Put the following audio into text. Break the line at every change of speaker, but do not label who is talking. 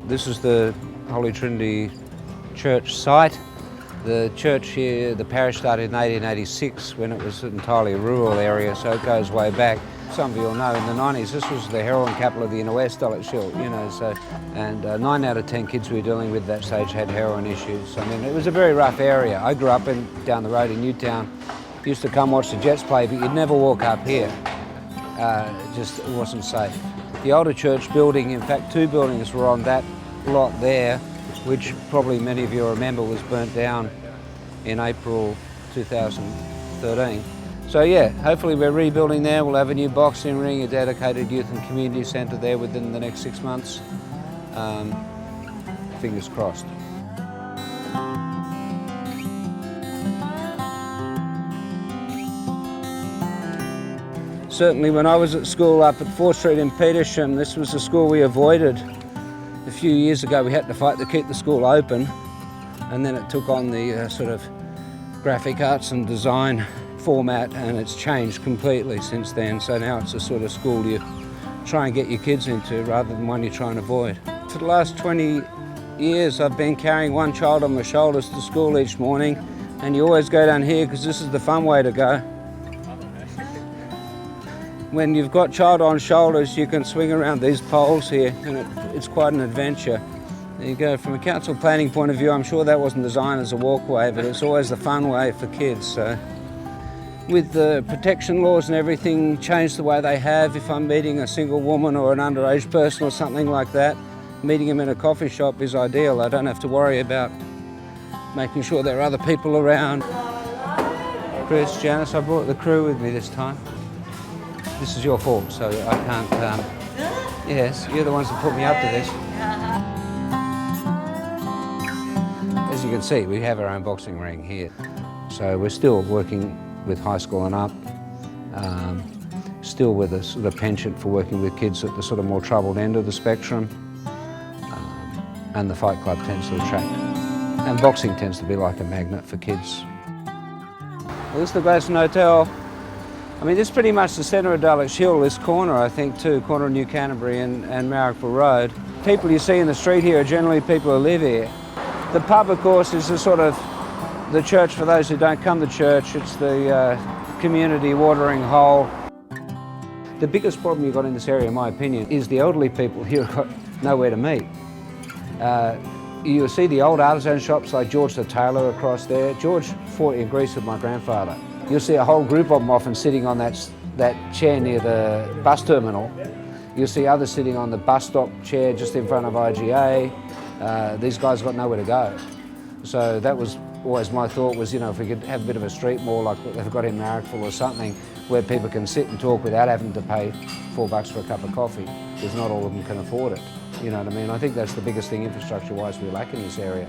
This is the Holy Trinity Church site. The church here, the parish started in 1886 when it was entirely a rural area, so it goes way back. Some of you will know in the 90s this was the heroin capital of the inner west, Dulwich, and 9 out of 10 kids we were dealing with at that stage had heroin issues. I mean, it was a very rough area. I grew up down the road in Newtown, used to come watch the Jets play, but you'd never walk up here. It wasn't safe. The older church building, in fact 2 buildings were on that lot there, which probably many of you remember was burnt down in April 2013. So yeah, hopefully we're rebuilding there. We'll have a new boxing ring, a dedicated youth and community centre there within the next 6 months. Fingers crossed. Certainly when I was at school up at 4th Street in Petersham, this was the school we avoided. A few years ago we had to fight to keep the school open, and then it took on the sort of graphic arts and design format, and it's changed completely since then. So now it's a sort of school you try and get your kids into rather than one you try and avoid. For the last 20 years I've been carrying one child on my shoulders to school each morning, and you always go down here because this is the fun way to go. When you've got child on shoulders, you can swing around these poles here, and it's quite an adventure. There you go. From a council planning point of view, I'm sure that wasn't designed as a walkway, but it's always the fun way for kids. So, with the protection laws and everything changed the way they have, if I'm meeting a single woman or an underage person or something like that, meeting them in a coffee shop is ideal. I don't have to worry about making sure there are other people around. Chris, Janice, I brought the crew with me this time. This is your fault, so I can't... Yes, you're the ones that put me up to this. As you can see, we have our own boxing ring here. So we're still working with high school and up, still with a sort of penchant for working with kids at the sort of more troubled end of the spectrum. And the fight club tends to attract. And boxing tends to be like a magnet for kids. Well, this is the Gladstone Hotel. I mean, this is pretty much the centre of Dulwich Hill, this corner, I think, too, corner of New Canterbury and Marrickville Road. People you see in the street here are generally people who live here. The pub, of course, is the sort of the church for those who don't come to church. It's the community watering hole. The biggest problem you've got in this area, in my opinion, is the elderly people here have got nowhere to meet. You'll see the old artisan shops like George the Tailor across there. George fought in Greece with my grandfather. You'll see a whole group of them often sitting on that chair near the bus terminal. You'll see others sitting on the bus stop chair just in front of IGA. These guys got nowhere to go. So that was always my thought was, you know, if we could have a bit of a street mall like they've got in Marrickville or something, where people can sit and talk without having to pay $4 for a cup of coffee, because not all of them can afford it. You know what I mean? I think that's the biggest thing infrastructure-wise we lack in this area.